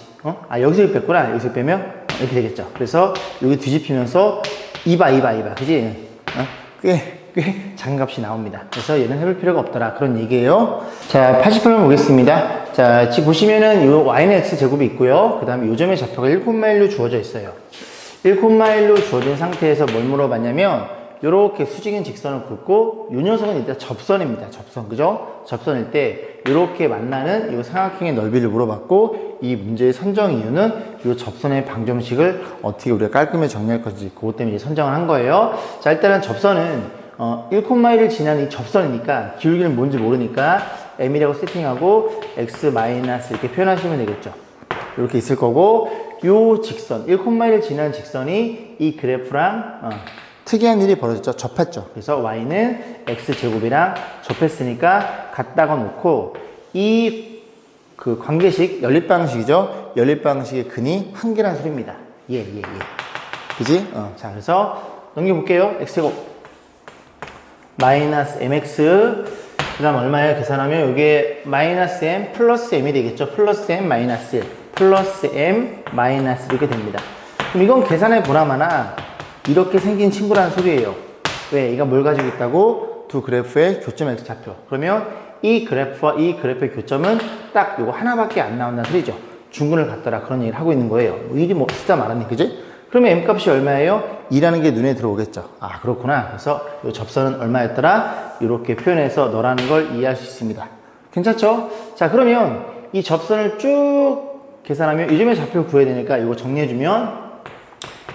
여기서 6 뺐구나. 여기서 빼면 이렇게 되겠죠. 그래서 여기 뒤집히면서 2바, 그지? 꽤 작은 값이 나옵니다. 그래서 얘는 해볼 필요가 없더라. 그런 얘기예요. 자, 88번 보겠습니다. 자, 지금 보시면은 요 y는 x 제곱이 있고요. 그 다음에 요점의 좌표가 1,1로 주어져 있어요. 1,1로 주어진 상태에서 뭘 물어봤냐면 요렇게 수직인 직선을 긋고 요 녀석은 일단 접선입니다. 접선, 그죠? 접선일 때 요렇게 만나는 요 삼각형의 넓이를 물어봤고 이 문제의 선정 이유는 요 접선의 방정식을 어떻게 우리가 깔끔하게 정리할 건지 그것 때문에 선정을 한 거예요. 자, 일단은 접선은 1,1를 지난 이 접선이니까 기울기는 뭔지 모르니까 m이라고 세팅하고 x 마이너스 이렇게 표현하시면 되겠죠. 이렇게 있을 거고 요 직선 1,1을 지난 직선이 이 그래프랑 특이한 일이 벌어졌죠. 접했죠. 그래서 y는 x제곱이랑 접했으니까 갖다가 놓고 이 그 관계식 연립방식이죠. 연립방식의 근이 한 개란 소리입니다. 예. 그지? 자, 그래서 넘겨볼게요. x제곱 마이너스 mx 그 다음 얼마예요? 계산하면 이게 마이너스 m 플러스 m이 되겠죠. 플러스 m 마이너스 1 플러스 m 마이너스 이렇게 됩니다. 그럼 이건 계산해 보나마나 이렇게 생긴 친구라는 소리예요. 왜? 얘가 뭘 가지고 있다고? 두 그래프의 교점 x 좌표. 그러면 이 그래프와 이 그래프의 교점은 딱 요거 하나밖에 안 나온다는 소리죠. 중근을 갖더라. 그런 얘기를 하고 있는 거예요. 일이 뭐 쓰다 말았니, 그지? 그러면 m 값이 얼마예요? 2라는 게 눈에 들어오겠죠. 아, 그렇구나. 그래서 요 접선은 얼마였더라? 이렇게 표현해서 너라는 걸 이해할 수 있습니다. 괜찮죠? 자, 그러면 이 접선을 쭉 계산하면 요즘에 좌표를 구해야 되니까 이거 정리해주면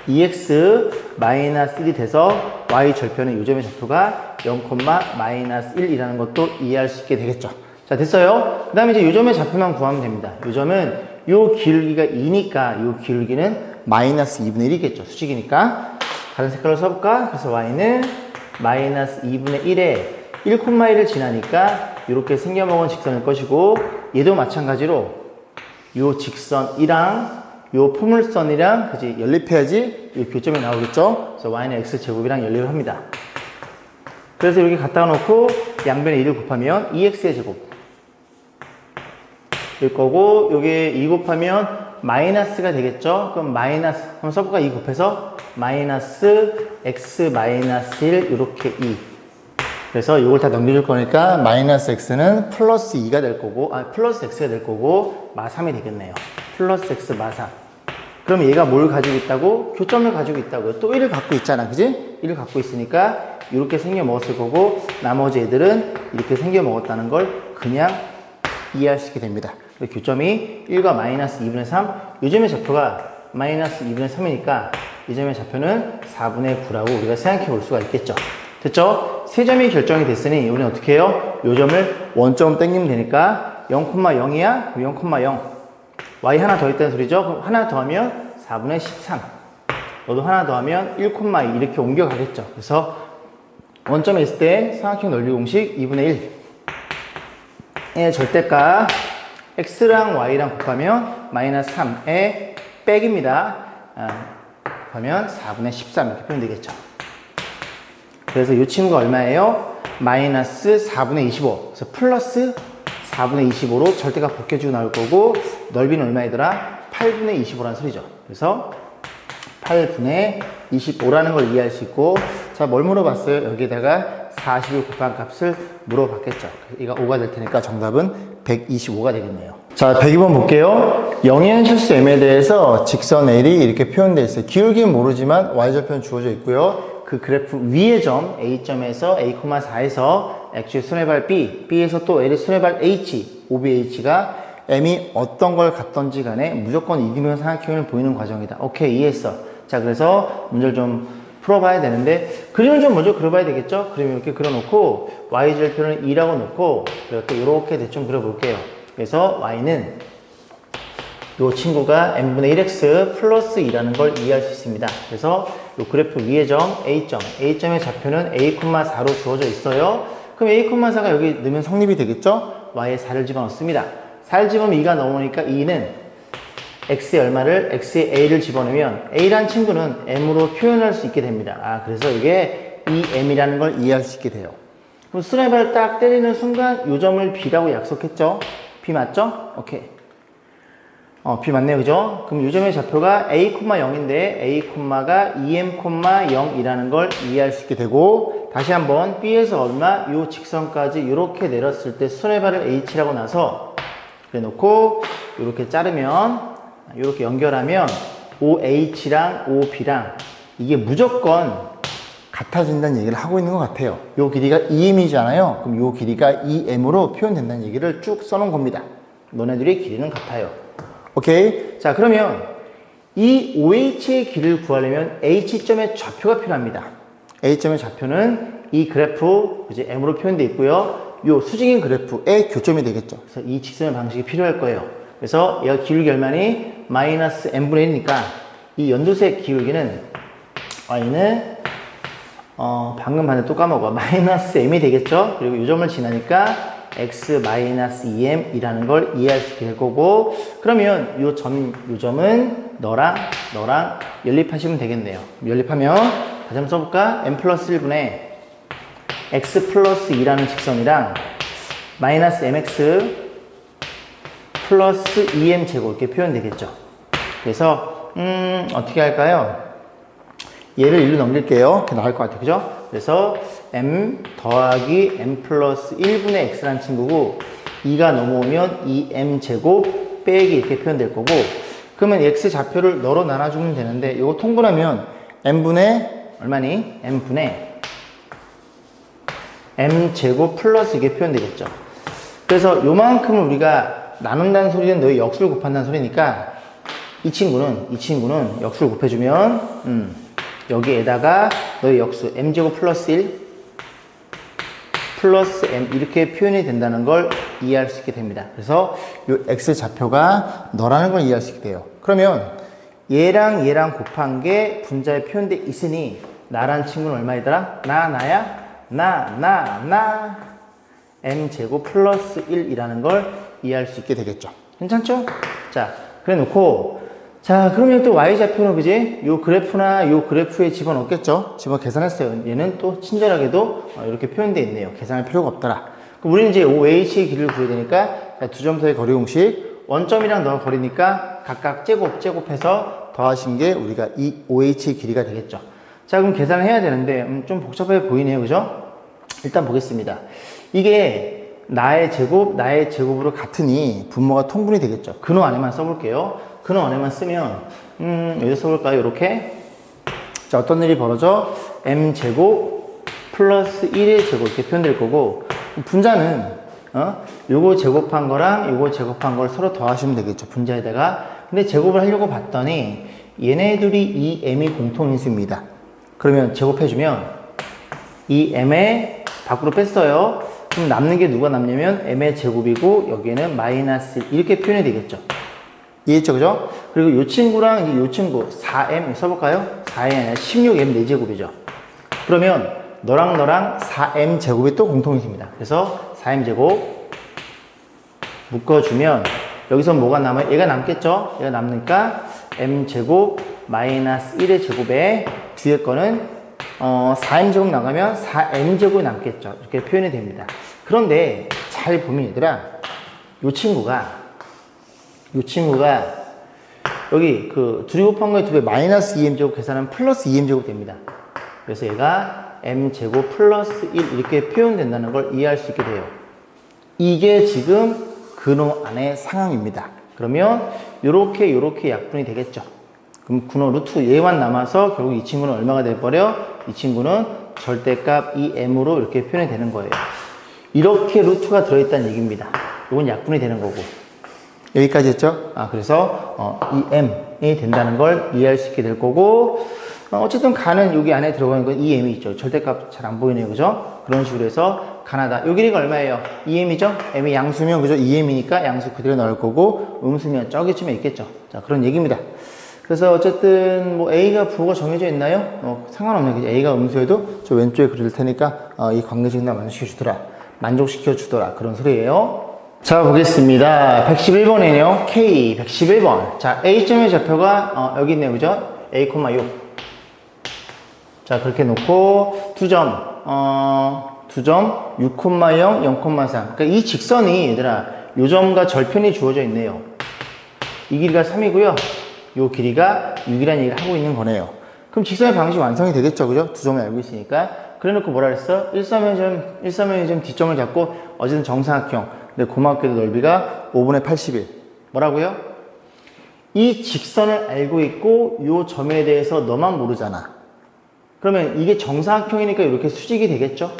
2x-1이 돼서 y 절편의 요점의 좌표가 0,-1이라는 것도 이해할 수 있게 되겠죠. 자, 됐어요. 그 다음에 이제 요점의 좌표만 구하면 됩니다. 요점은 요 기울기가 2니까 요 기울기는 마이너스 2분의 1이겠죠. 수직이니까. 다른 색깔로 써볼까? 그래서 y는 마이너스 2분의 1에 1,1을 지나니까 이렇게 생겨먹은 직선일 것이고 얘도 마찬가지로 요 직선이랑 요 포물선이랑 그지 연립해야지 이 교점이 나오겠죠. 그래서 y는 x제곱이랑 연립을 합니다. 그래서 이렇게 갖다 놓고 양변에 2를 곱하면 2x의 제곱 일 거고 요게 2 곱하면 마이너스가 되겠죠. 그럼 마이너스 한번 써볼까? 2 곱해서 마이너스 x 마이너스 1 이렇게 2. 그래서 이걸 다 넘겨줄 거니까 마이너스 x는 플러스 2가 될 거고 플러스 x가 될 거고 마 3이 되겠네요. 플러스 x 마 3. 그럼 얘가 뭘 가지고 있다고? 교점을 가지고 있다고요. 또 1을 갖고 있잖아. 그지? 1을 갖고 있으니까 이렇게 생겨 먹었을 거고 나머지 애들은 이렇게 생겨 먹었다는 걸 그냥 이해할 수 있게 됩니다. 교점이 1과 마이너스 2분의 3 요점의 좌표가 마이너스 2분의 3이니까 이 점의 좌표는 4분의 9라고 우리가 생각해 볼 수가 있겠죠. 됐죠? 세 점이 결정이 됐으니 우리는 어떻게 해요? 요 점을 원점 땡기면 되니까 0,0이야? 0,0 y 하나 더 있다는 소리죠? 그럼 하나 더하면 4분의 13 너도 하나 더하면 1,2 이렇게 옮겨가겠죠. 그래서 원점에 있을 때 삼각형 넓이 공식 2분의 1의 절대값 x랑 y랑 곱하면 마이너스 3의 백입니다. 곱하면 4분의 13 이렇게 표현 되겠죠. 그래서 이 친구가 얼마예요? 마이너스 4분의 25. 그래서 플러스 4분의 25로 절대값 벗겨주고 나올 거고 넓이는 얼마이더라? 8분의 25라는 소리죠. 그래서 8분의 25라는 걸 이해할 수 있고 자, 뭘 물어봤어요? 여기에다가 40을 곱한 값을 물어봤겠죠. 얘가 5가 될 테니까 정답은 125가 되겠네요. 자, 102번 볼게요. 영의 실수 m에 대해서 직선 L이 이렇게 표현되어 있어요. 기울기는 모르지만 y절편 주어져 있고요. 그 그래프 위의 점 A점에서 A,4에서 X의 순회발 B, B에서 또 L의 순회발 H, OBH가 M이 어떤 걸 갖던지 간에 무조건 이등변 삼각형을 보이는 과정이다. 오케이, 이해했어. 자, 그래서 문제를 좀 풀어봐야 되는데 그림을 좀 먼저 그려봐야 되겠죠? 그림 이렇게 그려놓고 Y절편을 2라고 놓고 이렇게 대충 그려볼게요. 그래서 Y는 이 친구가 n분의 1x 플러스 2라는 걸 이해할 수 있습니다. 그래서 이 그래프 위의 점 A점, A점의 좌표는 A,4로 주어져 있어요. 그럼 A,4가 여기 넣으면 성립이 되겠죠? Y에 4를 집어넣습니다. 4를 집어넣으면 2가 넘으니까 2는 X의 얼마를 X의 A를 집어넣으면 A란 친구는 M으로 표현할 수 있게 됩니다. 그래서 이게 이 M이라는 걸 이해할 수 있게 돼요. 그럼 수레발 딱 때리는 순간 이 점을 B라고 약속했죠? B 맞죠? 오케이. B 맞네요. 그죠? 그럼 요점의 좌표가 A, 0인데 A, 가 2M, 0이라는 걸 이해할 수 있게 되고 다시 한번 B에서 얼마? 요 직선까지 이렇게 내렸을 때 손해발을 H라고 나서 그래 놓고 이렇게 자르면 이렇게 연결하면 OH랑 OB랑 이게 무조건 같아진다는 얘기를 하고 있는 것 같아요. 요 길이가 2M이잖아요. 그럼 요 길이가 2M으로 표현된다는 얘기를 쭉 써놓은 겁니다. 너네들의 길이는 같아요. 오케이? 자, 그러면 이 OH의 길이를 구하려면 H점의 좌표가 필요합니다. H점의 좌표는 이 그래프, 이제 M으로 표현되어 있고요. 요 수직인 그래프의 교점이 되겠죠. 그래서 이 직선의 방식이 필요할 거예요. 그래서 얘가 기울기 얼마니? 마이너스 M분의 1이니까 이 연두색 기울기는 Y는 방금 반대 또 까먹어. 마이너스 M이 되겠죠? 그리고 이 점을 지나니까 x-2m 이라는 걸 이해할 수 있게 될 거고 그러면 요 점은 너랑 연립하시면 되겠네요. 연립하면 다시 한번 써볼까? m 플러스 1분의 x 플러스 2라는 직선이랑 마이너스 mx 플러스 2m 제곱 이렇게 표현되겠죠. 그래서 어떻게 할까요? 얘를 1로 넘길게요. 이렇게 나올 것 같아요. 그죠? 그래서 m 더하기 m 플러스 1분의 x라는 친구고 2가 넘어오면 2m 제곱 빼기 이렇게 표현될 거고 그러면 x 좌표를 너로 나눠주면 되는데 이거 통분하면 m분의 얼마니? m분의 m 제곱 플러스 이게 표현되겠죠. 그래서 요만큼을 우리가 나눈다는 소리는 너희 역수를 곱한다는 소리니까 이 친구는 역수를 곱해주면 여기에다가 너희 역수 m제곱 플러스 1 플러스 m 이렇게 표현이 된다는 걸 이해할 수 있게 됩니다. 그래서 이 x 좌표가 너라는 걸 이해할 수 있게 돼요. 그러면 얘랑 곱한 게 분자에 표현돼 있으니 나란 친구는 얼마이더라? 나 m제곱 플러스 1이라는 걸 이해할 수 있게 되겠죠. 괜찮죠? 자, 그래 놓고 자, 그러면 또 y좌표는 그지? 요 그래프나 요 그래프에 집어넣겠죠? 계산했어요. 얘는 또 친절하게도 이렇게 표현되어 있네요. 계산할 필요가 없더라. 그럼 우리는 이제 OH의 길이를 구해야 되니까 두 점 사이 거리 공식 원점이랑 너가 거리니까 각각 제곱해서 더하신 게 우리가 이 OH의 길이가 되겠죠. 자, 그럼 계산을 해야 되는데 좀 복잡해 보이네요. 그죠? 일단 보겠습니다. 이게 나의 제곱으로 같으니 분모가 통분이 되겠죠. 근호 안에만 써볼게요. 근호 안에만 쓰면 여기서 써볼까요? 이렇게 자, 어떤 일이 벌어져? m제곱 플러스 1의 제곱 이렇게 표현될 거고 분자는 요거 제곱한 거랑 요거 제곱한 걸 서로 더하시면 되겠죠. 분자에다가 근데 제곱을 하려고 봤더니 얘네들이 이 m이 공통인수입니다. 그러면 제곱해주면 이 m의 밖으로 뺐어요. 그럼 남는 게 누가 남냐면 m의 제곱이고 여기에는 마이너스 1 이렇게 표현이 되겠죠. 이해했죠? 그죠? 그리고 요 친구랑 이제 요 친구 4m 써볼까요? 4m이 아니라 16m 4제곱이죠. 그러면 너랑 4m 제곱이 또 공통이십니다. 그래서 4m 제곱 묶어주면 여기서 뭐가 남아요? 얘가 남겠죠? 얘가 남으니까 m 제곱 마이너스 1의 제곱에 뒤에 거는 4m 제곱 나가면 4m 제곱이 남겠죠. 이렇게 표현이 됩니다. 그런데 잘 보면 얘들아 요 친구가 여기 그 둘이 곱한 거에 2배 마이너스 2m 제곱 계산하면 플러스 2m 제곱 됩니다. 그래서 얘가 m 제곱 플러스 1 이렇게 표현된다는 걸 이해할 수 있게 돼요. 이게 지금 근호 안의 상황입니다. 그러면 요렇게 약분이 되겠죠. 그럼 근호 루트 얘만 남아서 결국 이 친구는 얼마가 돼버려? 이 친구는 절대값 2m으로 이렇게 표현이 되는 거예요. 이렇게 루트가 들어있다는 얘기입니다. 이건 약분이 되는 거고. 여기까지 했죠? 그래서 2m이 된다는 걸 이해할 수 있게 될 거고 어쨌든 간은 여기 안에 들어가는 건 2m이 있죠. 절대값 잘 안 보이네요. 그죠? 그런 식으로 해서 가나다. 요 길이가 얼마예요? 2m이죠? m이 양수면 그죠? 2m이니까 양수 그대로 넣을 거고 음수면 저기쯤에 있겠죠. 자, 그런 얘기입니다. 그래서 어쨌든 뭐 A가 부호가 정해져 있나요? 상관없네요. 그죠? A가 음수여도 저 왼쪽에 그릴 테니까 이 관계식 나 만족시켜 주더라. 그런 소리예요. 자, 보겠습니다. 111번이네요. K 111번. 자, A점의 좌표가 여기 있네요. 그죠? A, 6. 자, 그렇게 놓고 두 점 6, 0, 0,3. 그러니까 이 직선이 얘들아 요 점과 절편이 주어져 있네요. 이 길이가 3이고요. 요 길이가 6이라는 얘기를 하고 있는 거네요. 그럼 직선의 방식이 완성이 되겠죠. 그죠? 두 점을 알고 있으니까. 그래 놓고 뭐라 그랬어? 일사면점 D점을 잡고 어쨌든 정사각형. 근데 고맙게도 넓이가 5분의 81. 뭐라고요? 이 직선을 알고 있고 요 점에 대해서 너만 모르잖아. 그러면 이게 정사각형이니까 이렇게 수직이 되겠죠?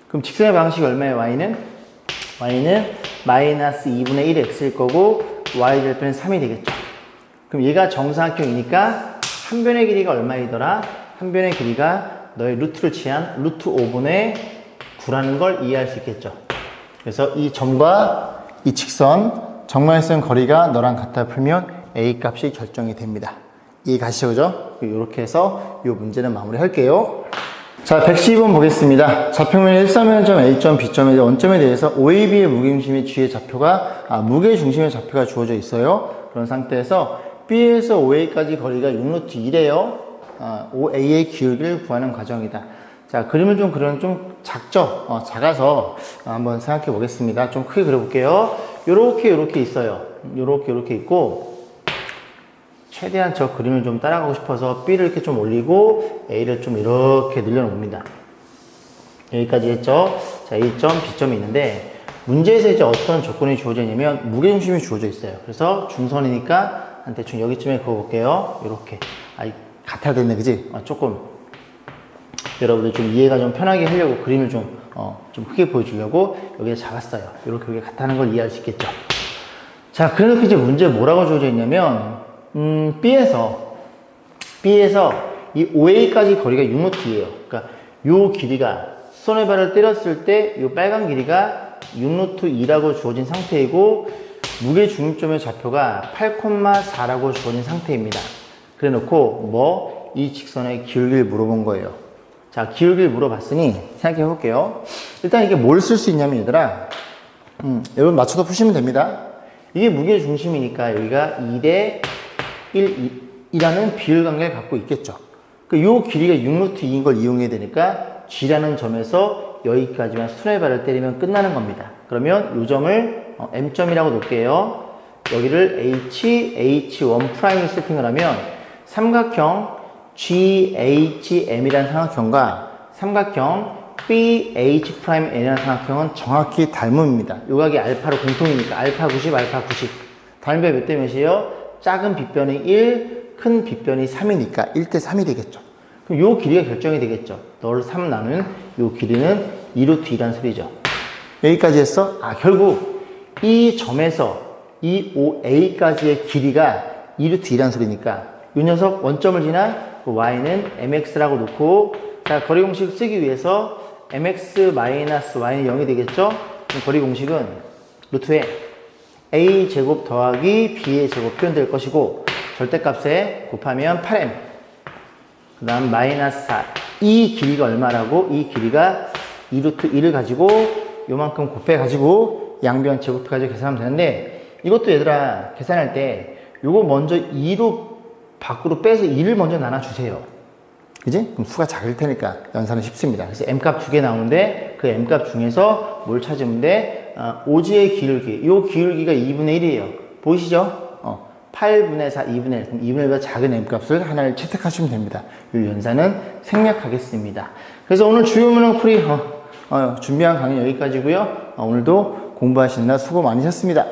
그럼 직선의 방식이 얼마예요? y는 마이너스 2분의 1 x일 거고 y절편은 3이 되겠죠. 그럼 얘가 정사각형이니까 한 변의 길이가 얼마이더라? 한 변의 길이가 너의 루트를 취한 루트 5분의 9라는 걸 이해할 수 있겠죠. 그래서 이 점과 이 직선, 정말선 거리가 너랑 같다 풀면 a 값이 결정이 됩니다. 이해 가시죠? 그죠? 이렇게 해서 이 문제는 마무리 할게요. 자, 112번 보겠습니다. 좌표면의 1사면점 A점, B점의 원점에 대해서 OAB의 무게중심의 G의 좌표가, 무게중심의 좌표가 주어져 있어요. 그런 상태에서 B에서 OA까지 거리가 6루트 1이에요. OA의 기울기를 구하는 과정이다. 자, 그림을 좀 그려는 좀 작죠? 작아서 한번 생각해 보겠습니다. 좀 크게 그려볼게요. 요렇게 있어요. 요렇게 있고, 최대한 저 그림을 좀 따라가고 싶어서 B를 이렇게 좀 올리고 A를 좀 이렇게 늘려놓습니다. 여기까지 했죠? 자, A점, B점이 있는데 문제에서 이제 어떤 조건이 주어져 있냐면 무게중심이 주어져 있어요. 그래서 중선이니까 한 대충 여기쯤에 그어볼게요. 이렇게. 같아야 됐네, 그지? 조금 여러분들 좀 이해가 좀 편하게 하려고 그림을 좀 크게 보여주려고 여기다 잡았어요. 이렇게 여기 같다는 걸 이해할 수 있겠죠? 자, 그래서 이제 문제 뭐라고 주어져 있냐면 B에서 이 OA까지 거리가 6루트예요. 그러니까 요 길이가 손해발을 때렸을 때 요 빨간 길이가 6루트 2라고 주어진 상태이고 무게 중립점의 좌표가 8,4라고 주어진 상태입니다. 그래 놓고 이 직선의 기울기를 물어본 거예요. 자, 기울기를 물어봤으니 생각해 볼게요. 일단 이게 뭘 쓸 수 있냐면 얘들아, 여러분 맞춰서 푸시면 됩니다. 이게 무게 중심이니까 여기가 2대 1이라는 비율 관계를 갖고 있겠죠. 이 길이가 6루트 2인 걸 이용해야 되니까 G라는 점에서 여기까지만 수뇌발을 때리면 끝나는 겁니다. 그러면 이 점을 M점이라고 놓을게요. 여기를 H1'을 세팅을 하면 삼각형 GHM이라는 삼각형과 삼각형 BH'N이라는 삼각형은 정확히 닮음입니다. 요 각이 알파로 공통이니까 알파 90, 알파 90. 닮음이 몇 대 몇이에요? 작은 빗변이 1, 큰 빗변이 3이니까 1대 3이 되겠죠. 그럼 요 길이가 결정이 되겠죠. 너를 3 나눈 요 길이는 2루트 2란 소리죠. 여기까지 했어? 결국 이 점에서 이 OA까지의 길이가 2루트 2란 소리니까 이 녀석 원점을 지나 y는 mx라고 놓고, 자, 거리 공식 쓰기 위해서 mx-y는 0이 되겠죠? 그럼 거리 공식은 루트에 a제곱 더하기 b의 제곱 표현될 것이고 절대값에 곱하면 8m, 그 다음 마이너스 4. 이 길이가 얼마라고? 이 길이가 2루트 1을 가지고 요만큼 곱해 가지고 양변 제곱해 가지고 계산하면 되는데, 이것도 얘들아 계산할 때 요거 먼저 2로 밖으로 빼서 2를 먼저 나눠주세요. 그지? 그럼 수가 작을 테니까 연산은 쉽습니다. 그래서 m값 2개 나오는데 그 m값 중에서 뭘 찾으면 돼? 오지의 기울기. 요 기울기가 2분의 1이에요. 보이시죠? 8분의 4, 2분의 1. 그럼 2분의 1보다 작은 m값을 하나를 채택하시면 됩니다. 이 연산은 생략하겠습니다. 그래서 오늘 주요 문항 풀이 준비한 강의 여기까지고요. 오늘도 공부하시느라 수고 많으셨습니다.